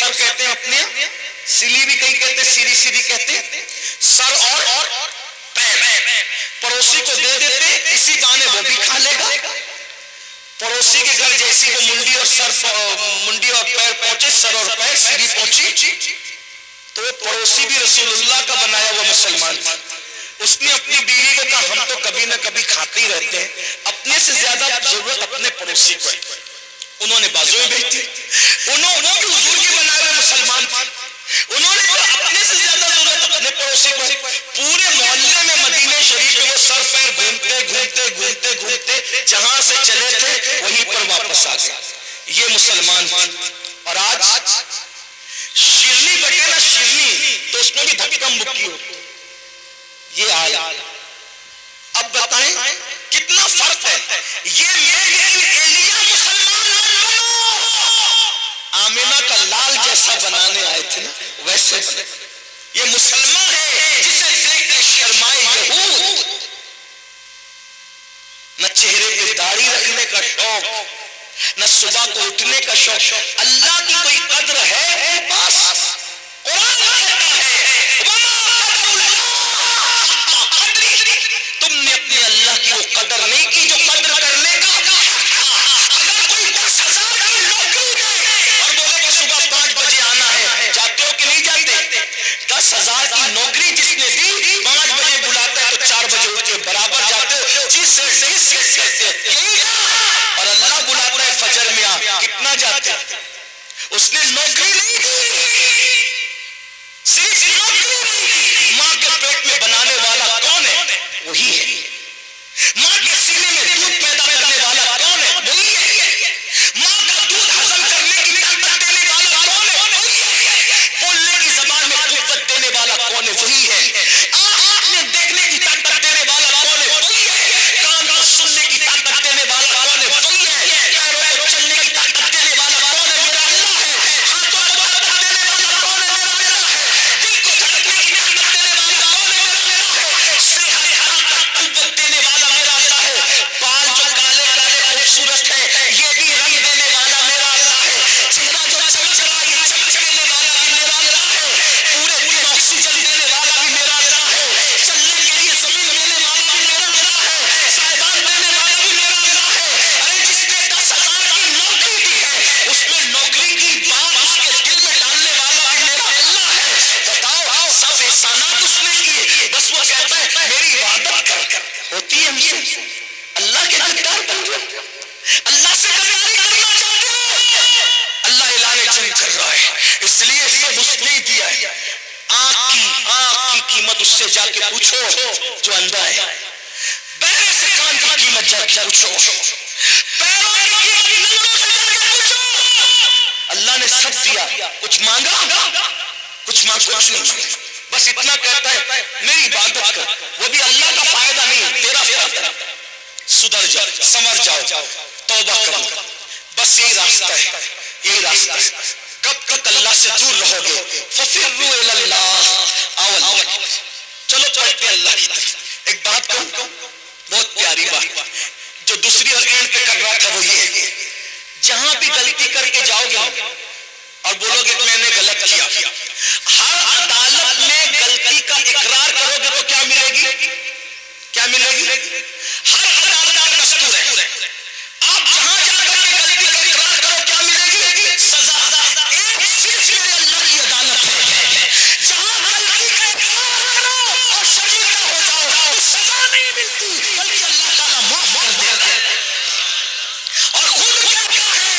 سر کہتے ہیں اپنے، سلی بھی کہیں کہتے ہیں، سیدھی سیدھی کہتے ہیں، سر اور پیر پڑوسی کو دے دیتے، اسی دانے وہ بھی کھا لے گا۔ پڑوسی کے گھر جیسی وہ منڈی اور پیر پہنچے، سر اور پیر سیدھی پہنچی، تو وہ پڑوسی بھی رسول اللہ کا بنایا ہوا مسلمان تھا۔ اس نے اپنی بیوی کو کہا ہم تو کبھی نہ کبھی کھاتے ہی رہتے ہیں، اپنے سے زیادہ ضرورت اپنے پڑوسی کو ہے۔ انہوں نے بازو میں بیچ دی، وہ بھی حضور کے بنائے ہوئے مسلمان تھے، انہوں نے کہا اپنے سے زیادہ ضرورت اپنے پڑوسی کو ہے۔ پورے محلے میں مدینہ شریف میں وہ سر پیر گھومتے گھومتے گھومتے گھومتے جہاں سے چلے تھے وہیں پر واپس آ گئے۔ یہ مسلمان تھے۔ اور آج شیرنی بٹے نا شیرنی تو اس میں بھی دھکم مکی ہو، یہ آیا۔ اب بتائیں کتنا فرق ہے۔ یہ ایلیا مسلمان آمینہ کا لال جیسا بنانے آئے تھے نا ویسے بنے۔ یہ مسلمان ہے جسے دیکھ کے شرمائے یہود، نہ چہرے پہ داڑھی رکھنے کا شوق، نہ صبح کو اٹھنے کا شوق۔ اللہ کی کوئی قدر ہے پاس؟ قرآن کہتا ہے تم نے اپنے اللہ کی وہ قدر نہیں کی جو قدر کرنے کا۔ اگر کوئی 10,000 کی نوکری دے اور بولے کہ صبح 5 بجے آنا ہے، جاتے ہو کہ نہیں جاتے؟ 10,000 کی نوکری جس نے دی، 5 بجے بلاتا ہے تو 4 بجے اٹھ کے برابر جاتے ہو، جس سے کرتے یہی۔ اور اللہ بلاتا ہے فجر میں آپ کتنا جاتے؟ اس نے نوکری نہیں دی، صرف نوکری نہیں دی۔ ماں کے پیٹ میں بنانے والا کون ہے؟ وہی ہے۔ ماں کے سینے میں دودھ پیدا کرنے والا کون ہے؟ وہی ہے۔ ماں کا دودھ ہضم کرنے کی طاقت دینے والا کون ہے؟ وہی ہے۔ بولنے کی زبان میں قوت دینے والا کون ہے؟ وہی ہے۔ آنکھ میں دیکھنے کی طاقت دینے والا کون ہے؟ وہی ہے۔ کان کو سننے کی طاقت دینے والا کون ہے؟ وہی ہے۔ پیروں کو چلنے کی طاقت دینے والا کون ہے؟ میرا اللہ ہے۔ ہاتھوں کو طاقت دینے والا کون ہے؟ میرا اللہ ہے۔ دل کو دھڑکنے کی طاقت دینے والا کون ہے؟ میرا اللہ ہے۔ صحت قوت دینے والا میرا اللہ ہے۔ بال جو کالے کالے خوبصورت ہے یہ بھی رنگ دینے والا میرا اللہ ہے۔ چہرہ جو چمک رہا ہے یہ چمک دینے والا بھی میرا اللہ ہے۔ پورے دن آکسیجن دینے والا بھی میرا اللہ ہے۔ چلنے کے لیے زمین دینے والا بھی میرا اللہ ہے۔ سائبان دینے والا بھی میرا اللہ ہے۔ ارے جس نے 10,000 کی نوکری دی ہے اس میں نوکری کی بات اس کے دل میں ڈالنے والا بھی میرا اللہ ہے۔ بتاؤ سب احسانات اس نے کیے، بس وہ کہتا ہے میری عبادت کر۔ ہوتی ہے ہم سے اللہ کے غدار بن گئے، اللہ سے غداری کرنا چاہتے ہو، اللہ اعلان جنگ کر رہا ہے۔ اس لیے سب اس نے دیا ہے۔ آنکھ کی قیمت اس سے جا کے پوچھو جو اندھا ہے، بہرے سے کان کی قیمت جا کے پوچھو، پیروں کی قیمت نظروں سے جا کے پوچھو۔ اللہ نے سب دیا، کچھ مانگا؟ کچھ نہیں، بس اتنا کہتا ہے میری عبادت کر۔ وہ بھی اللہ کا فائدہ نہیں، تیرا فائدہ۔ سدھر جاؤ، سمر جاؤ، توبہ کرو، بس یہی راستہ ہے، یہی راستہ ہے۔ کب تک اللہ سے دور رہو گے؟ ففروا الی اللہ، آؤ اللہ، چلو پڑھتے ہیں اللہ کی طرف۔ ایک بات کہوں، بہت پیاری بات جو دوسری اور اینڈ پہ کر رہا تھا وہ یہ ہے، جہاں بھی غلطی کر کے جاؤ گے اور بولو گے میں نے غلط کیا، ہر عدالت میں غلطی کا اقرار کرو گے تو کیا ملے گی؟ کیا ملے گی؟ ہر عدالت کا دستور ہے، آپ جہاں جا کر کے غلطی کا اقرار کرو کیا ملے گی؟ سزا۔ ایک صرف میرے اللہ کی عدالت ہے، جہاں غلطی کا اقرار کرو اور شرمندہ ہو جاؤ تو سزا نہیں ملتی بلکہ اللہ تعالیٰ معاف کر دیتا ہے۔ اور خود کہتا ہے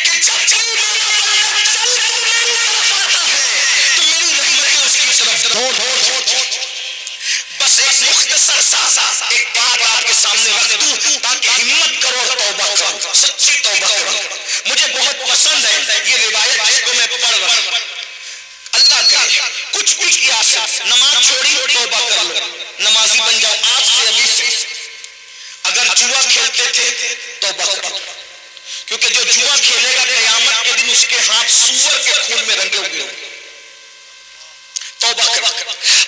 کہ جب کوئی میرا بندہ چل کر میری طرف آتا ہے تو میری رحمتیں اس کی طرف دوڑ۔ بس ایک مختصر سا ایک بات آپ کے سامنے رکھ دوں تاکہ ہمت کرو اور توبہ کرو، سچی توبہ کرو۔ مجھے بہت پسند ہے یہ روایت جس کو میں پڑھ رہا ہوں۔ اللہ کرے کچھ بھی کیا سب، نماز چھوڑی توبہ کر لو، نمازی بن جاؤ آج سے، ابھی سے۔ اگر جوا کھیلتے تھے توبہ کرو، کیونکہ جو جوا کھیلے گا قیامت کے دن اس کے ہاتھ سور کے خون میں رنگے ہوئے ہوں۔ توبہ کرو،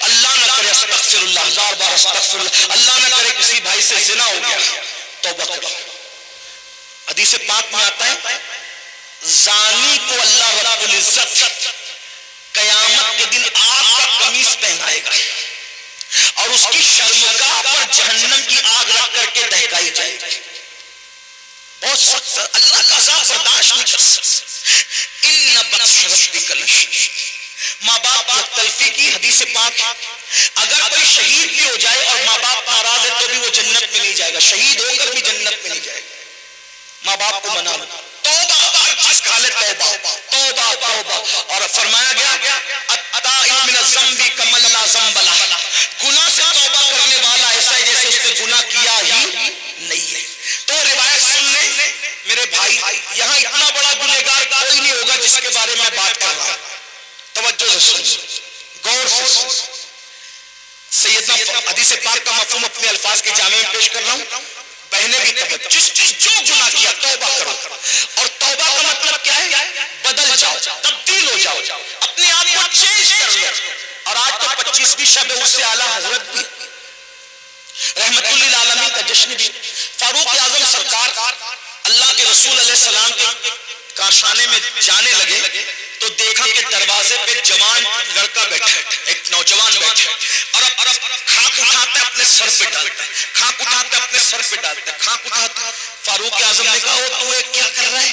اللہ نہ کرے استغفر اللہ، ہزار بار استغفر اللہ، اللہ نہ کرے کسی بھائی سے زنا ہو گیا، توبہ کرو۔ حدیث پاک میں آتا ہے زانی کو اللہ رب العزت شرمگاہ پر جہنم کی آگ رکھ کر کے دہکائی جائے گی. بہت سخت، اللہ کا عذاب برداشت نہیں کر سکتا. ان بطش ربک لشدید. ماں باپ کی تلفی کی حدیث پاک ہے، اگر کوئی شہید بھی ہو جائے اور ماں باپ ناراض ہے تو بھی وہ جنت میں نہیں جائے گا، شہید ہو کر بھی جنت میں نہیں جائے گا. ماں باپ کو منا لو. توبہ، ہر چیز کا حالت توبہ توبہ توبہ. اور فرمایا گیا التائب من الذنب کمن لا ذنب لہ. گناہ سے توبہ کرنے والا ایسا ہے جیسے اس نے گناہ کیا ہی نہیں ہے. تو روایت سن لیں میرے بھائی، یہاں اتنا بڑا گنہگار کوئی نہیں ہوگا جس کے بارے میں بات کر رہا ہوں. توجہ سے سن، غور سے سن. سیدنا حدیث پاک کا مفہوم اپنے الفاظ کے جامع میں پیش کر رہا ہوں. بہنیں بھی توجہ، جس جو گناہ کیا توبہ کرو. اور توبہ کا مطلب کیا ہے؟ بدل جاؤ، تبدیل ہو جاؤ، اپنے آپ کو چینج کر لو. اور آج تو 25ویں شب ہے، اس سے اعلیٰ حضرت بھی رحمت للعالمین کا جشن بھی. فاروق اعظم سرکار اللہ کے رسول علیہ السلام کے کاشانے میں جانے لگے تو دیکھا کہ دروازے پہ جوان لڑکا بیٹھا ہے، ایک نوجوان بیٹھا ہے، اور خاک اٹھاتا ہے اپنے سر پہ ڈالتا ہے، خاک اٹھاتا ہے اپنے سر پہ ڈالتا ہے، خاک اٹھاتا. فاروق اعظم نے کہا تو یہ کیا کر رہا ہے؟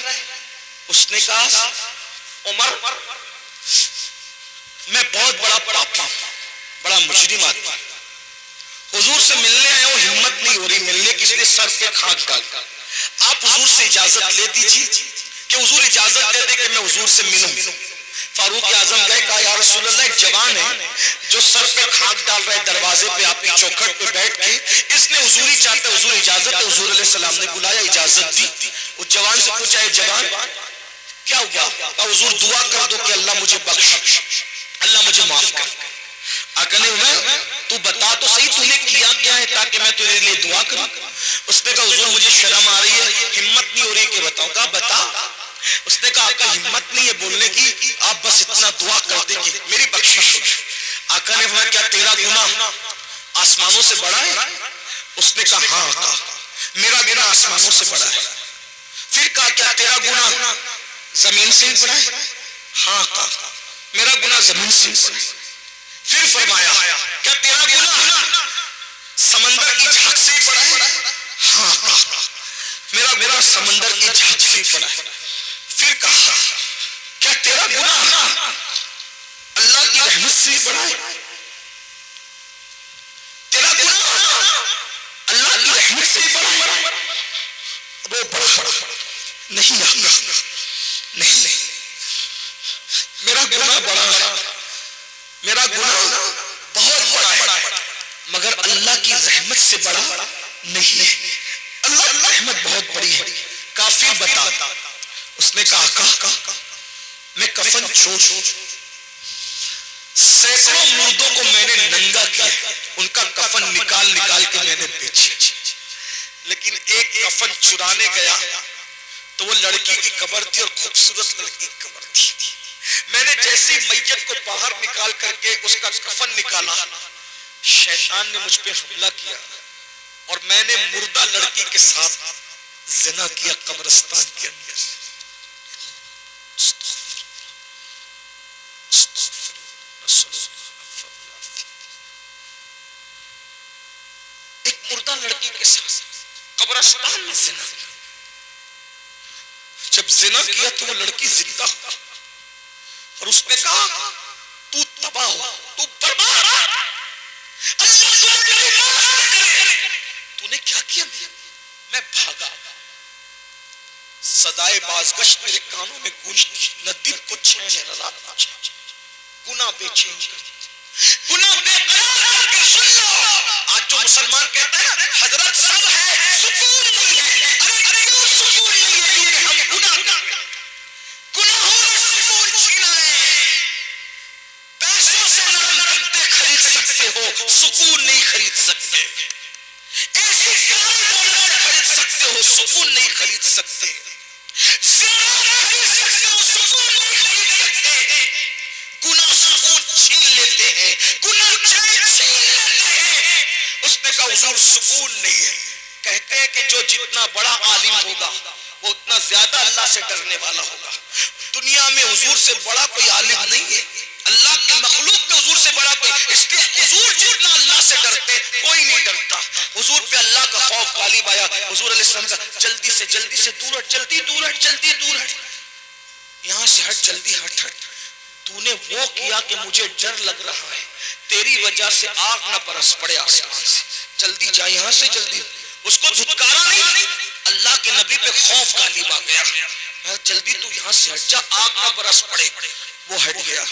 اس نے کہا عمر میں بہت بڑا پاپی ہوں، بڑا مجرم آدمی، حضور سے ملنے آیا ہوں، ہمت نہیں ہو رہی ملنے کی، اس نے سر پہ خاک ڈال. آپ حضور سے اجازت لے دیجیے کہ حضور اجازت دے دے کہ میں حضور سے ملوں. فاروق اعظم گئے، کہا یا رسول اللہ، ایک جوان ہے جو سر پہ خاک ڈال رہے دروازے پہ آپ کی چوکھٹ پہ بیٹھ کے، اس نے حضور ہی چاہتا ہے، حضور اجازت ہے. حضور علیہ السلام نے بلایا، اجازت دی. اس جوان سے پوچھا ہے جوان کیا ہوا؟ کہا حضور دعا کر دو کہ اللہ مجھے بخش، اللہ مجھے معاف کر. آقا نے فرمایا تو بتا تو صحیح تو نے کیا کیا ہے تاکہ میں تیرے لیے دعا کروں. اس نے کہا حضور مجھے شرم آ رہی ہے، ہمت نہیں ہو رہی کہ بتاؤں. کہا بتا. اس نے کہا آقا ہمت نہیں ہے بولنے کی، آپ بس اتنا دعا کر دیں کہ میری بخشش ہو. آقا نے فرمایا کیا تیرا گناہ آسمانوں سے بڑا ہے؟ اس نے کہا ہاں آقا میرا گناہ آسمانوں سے بڑا ہے. پھر کہا کیا تیرا گناہ زمین سے بڑا ہے؟ ہاں آقا میرا گناہ زمین سے بڑا ہے. پھر فرمایا کیا تیرا گناہ سمندر کی جھاگ سے بڑا ہے؟ ہاں آقا میرا گناہ سمندر کی جھاگ سے بڑا ہے. پھر کہا کیا تیرا گناہ اللہ کی رحمت سے بڑا ہے؟ تیرا گناہ اللہ کی رحمت سے بڑا ہے؟ وہ بڑا نہیں آقا نہیں، میرا گناہ بڑا، میرا گناہ بہت بڑا ہے مگر اللہ کی رحمت سے بڑا نہیں ہے. اللہ کی رحمت بہت بڑی ہے. کافر بتا. اس نے کہا آقا میں کفن چھوڑ سینکڑوں مردوں کو میں نے ننگا کیا، ان کا کفن نکال نکال کے میں نے بیچے، لیکن ایک کفن چرانے گیا تو وہ لڑکی کی قبر تھی اور خوبصورت لڑکی کی قبر تھی. میں نے جیسی میت کو باہر نکال کر کے اس کا کفن نکالا، شیطان نے مجھ پہ حملہ کیا اور میں نے مردہ لڑکی کے ساتھ زنا کیا قبرستان کے اندر. ایک مردہ لڑکی کے ساتھ قبرستان میں زنا. جب زنا کیا تو وہ لڑکی زندہ ہو اور اس نے کہا تو تباہ ہو، تو برباد، اللہ تجھے معاف نہ کرے. تو نے کیا کیا؟ میں بھاگا. صدائے بازگشت میرے کانوں میں گونجتی، نہ دن کو چین ہے نہ رات کو چین. گناہ بے چین کر، گناہ بے قرار کر کے سن لو. آج جو مسلمان کہتا ہے حضرت سب ہے سکون نہیں ہے، ارے کیوں سکون نہیں ہے؟ کیونکہ ہم گناہوں نے سکون چھینا ہے. پیسوں سے نام بنتے خرید سکتے ہو، سکون نہیں خرید سکتے. ایسی ساری دولت سے خرید سکتے ہو، سکون نہیں خرید سکتے. زیارت خرید سکتے ہو، سکون نہیں خرید سکتے. گناہ سکون چھین لیتے ہیں، گناہ چین چھین لیتے ہیں. اس نے کہا حضور سکون نہیں ہے. کہتے ہیں کہ جو جتنا بڑا عالم ہوگا وہ اتنا زیادہ اللہ سے ڈرنے والا ہوگا. دنیا میں حضور سے بڑا کوئی عالم نہیں ہے، اللہ کے مخلوق میں حضور سے بڑا کوئی، اس لیے حضور جتنا اللہ سے ڈرتے کوئی خوف غالب آیا. حضور علیہ السلام کا جلدی سے دور ہٹ, جلدی دور ہٹ, یہاں سے ہٹ, جلدی ہٹ. تو نے وہ کیا کہ مجھے ڈر لگ رہا ہے, تیری وجہ سے آگ نہ برس پڑے آسمان سے, جلدی جا یہاں سے جلدی. اس کو دھتکارا نہیں, اللہ کے نبی پہ خوف غالب آ گیا. جلدی تو یہاں سے ہٹ جا, آگ نہ برس پڑے. وہ ہٹ گیا.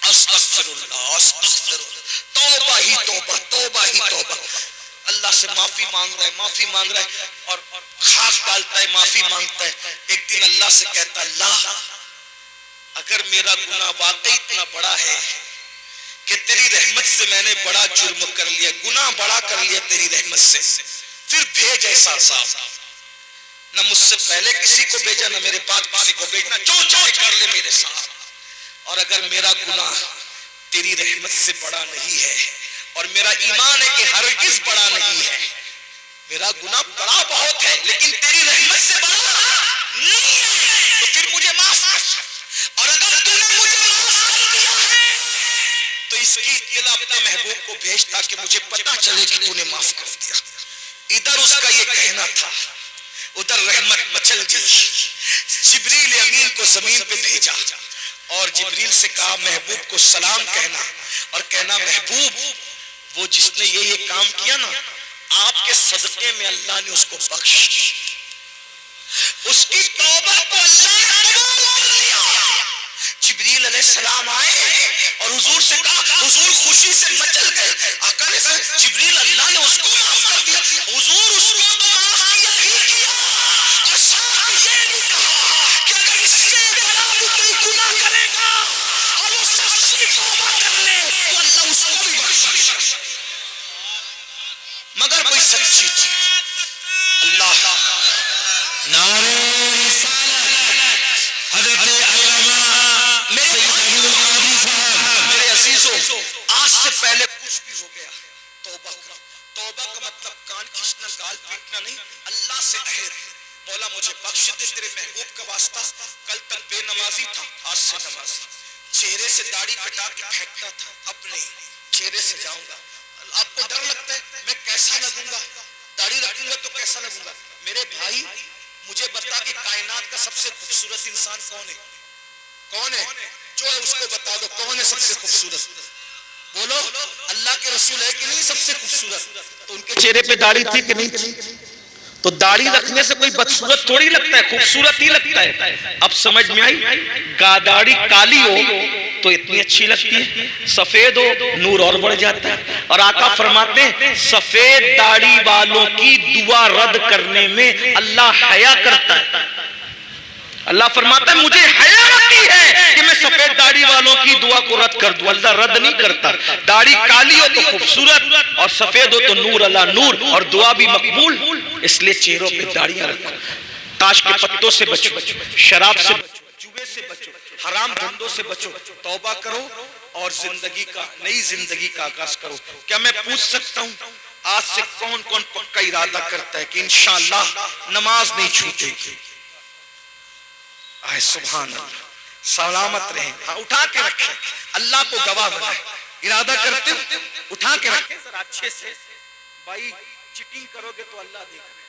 استغفر اللہ, توبہ ہی توبہ. اللہ سے معافی مانگ رہا ہے اور خاک ڈالتا ہے, معافی مانگتا ہے. ایک دن اللہ سے کہتا, اللہ اگر میرا گناہ واقعی اتنا بڑا ہے کہ تیری رحمت سے میں نے بڑا جرم کر لیا, گناہ بڑا کر لیا تیری رحمت سے, پھر بھیج ایسا عذاب. نہ مجھ سے پہلے کسی کو بھیجا, نہ میرے بعد کسی کو بھیجنا, جو چاہے کر لے میرے ساتھ. اور اگر میرا گناہ تیری رحمت سے بڑا نہیں ہے, اور میرا ایمان ہے کہ ہرگز بڑا نہیں ہے, میرا گناہ بڑا بہت ہے لیکن تیری رحمت سے بڑا نہیں ہے, تو پھر مجھے معاف کر. اور اگر تو نے مجھے معاف کر دیا ہے تو اس کی اطلاع اپنے محبوب کو بھیج تاکہ مجھے پتا چلے کہ تو نے معاف کر دیا. ادھر اس کا یہ کہنا تھا, ادھر رحمت مچل گئی. جبریل امین کو زمین پہ بھیجا اور جبریل سے کہا محبوب کو سلام کہنا, اور کہنا محبوب وہ جس نے یہ کام کیا نا, آپ کے صدقے میں اللہ نے اس کو بخش, اس کی توبہ کو اللہ نے قبول کر لیا. جبریل علیہ السلام آئے اور حضور سے کہا, حضور خوشی سے مچل گئے. آقا نے کہا جبریل اللہ نے اس کو معاف کر دیا. حضور اس کو تو معاف کیا ہی کیا, اور ساتھ یہ بھی کہا کہ اگر اس سے بڑا بھی کوئی گناہ کرے گا اور وہ سچی توبہ کر لے تو اللہ اس کو بھی بخش دے گا, مگر کوئی سچی تھی. اللہ نعرہ رسالت حضرت علامہ میرے عزیزوں, آج سے پہلے کچھ بھی ہو گیا توبہ کرو. توبہ کا مطلب کان کھینچنا, گال پیٹنا نہیں. اللہ سے عہد, مولا مجھے بخش دے تیرے محبوب کا واسطہ, کل تک بے نمازی تھا آج سے نمازی, چہرے سے داڑھی کٹا کے پھینکتا تھا اب نہیں, چہرے سے جاؤں گا. آپ کو ڈر لگتا ہے میں کیسا لگوں گا, داڑھی رکھوں گا تو کیسا لگوں گا. میرے بھائی مجھے بتا کہ کائنات کا سب سے خوبصورت انسان کون ہے, جو ہے اس کو بتا دو کون ہے سب سے خوبصورت. بولو اللہ کے رسول ہے کہ نہیں سب سے خوبصورت؟ تو ان کے چہرے پہ داڑھی تھی کہ نہیں تھی؟ تو داڑھی رکھنے سے کوئی بدصورت تھوڑی لگتا ہے, خوبصورت ہی لگتا ہے. اب سمجھ میں آئی, داڑھی کالی ہو تو اتنی اچھی لگتی ہے, سفید ہو نور اور بڑھ جاتا ہے. اور آقا فرماتے ہیں سفید داڑھی والوں کی دعا رد کرنے میں اللہ حیا کرتا ہے. اللہ فرماتا ہے مجھے حیا آتی ہے کہ میں سفید داڑھی والوں کی دعا کو رد کر دوں. اللہ رد نہیں کرتا. داڑھی کالی ہو تو خوبصورت اور سفید ہو تو نور اللہ نور, اور دعا بھی مقبول. اس لیے چہروں پہ داڑیاں رکھو. تاش کے پتوں سے بچو, شراب سے بچو, جوے سے بچو, حرام دھندوں سے بچو. توبہ کرو اور نئی زندگی کا آغاز کرو. کیا میں پوچھ سکتا ہوں آج سے کون کون پکا ارادہ کرتا ہے کہ انشاءاللہ نماز نہیں چھوٹے گی؟ آئے سبحان اللہ, سلامت رہیں. ہاں اٹھا کے رکھیں, اللہ کو گواہ بنائیں. ارادہ کرتے ہو اٹھا کے رکھیں ذرا اچھے سے. بھائی چیٹنگ کرو گے تو اللہ دیکھ رہے,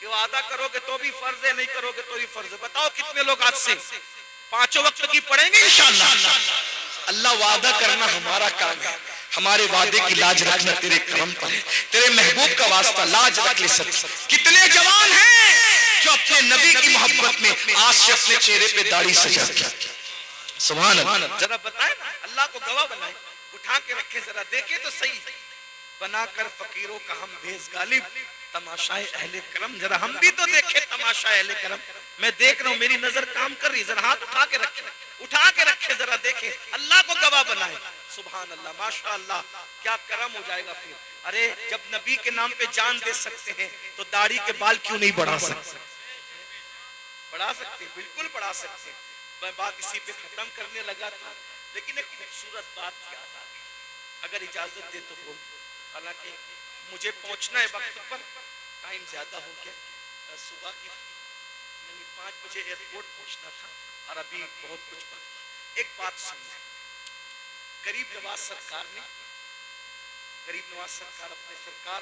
ارادہ کرو گے تو بھی فرض ہے, نہیں کرو گے تو بھی فرض ہے. بتاؤ کتنے لوگ آج سے 5 وقت کی پڑھیں گے انشاءاللہ؟ اللہ وعدہ کرنا ہمارا کام ہے, ہمارے وعدے کی لاج رکھنا تیرے کرم پر ہے. تیرے محبوب کا واسطہ لاج رکھ لے سب. کتنے جوان ہیں جو اپنے نبی کی محبت میں آج سے اپنے چہرے پہ داڑھی سجا کے, سبحان اللہ. ذرا بتائیں نا, اللہ کو گواہ بنائیں. اٹھا کے رکھیں ذرا, دیکھیں تو صحیح. بنا کر فقیروں کا ہم بھیس غالب, تماشائے اہل کرم. ذرا ہم بھی تو دیکھیں تماشائے اہل کرم. میں دیکھ رہا ہوں, میری نظر کام کر رہی. ذرا ہاتھ اٹھا کے رکھیں, اٹھا کے رکھیں, ذرا دیکھیں. اللہ کو گواہ بنائیں. سبحان اللہ, ماشاءاللہ, کیا کرم ہو جائے گا پھر. ارے جب نبی کے نام پہ جان دے سکتے ہیں تو داڑھی کے بال کیوں نہیں بڑھا سکتے؟ بڑھا سکتے, بالکل بڑھا سکتے. میں بات اسی پہ ختم کرنے لگا تھا, لیکن ایک خوبصورت بات یاد آ گئی, اگر اجازت دے تو بول. حالانکہ مجھے پہنچنا ہے وقت پر, ٹائم زیادہ ہو گیا. صبح کی 5 بجے ایئرپورٹ پہنچنا تھا اور ابھی بہت کچھ باقی. ایک بات سنیں, غریب نواز سرکار اپنے سرکار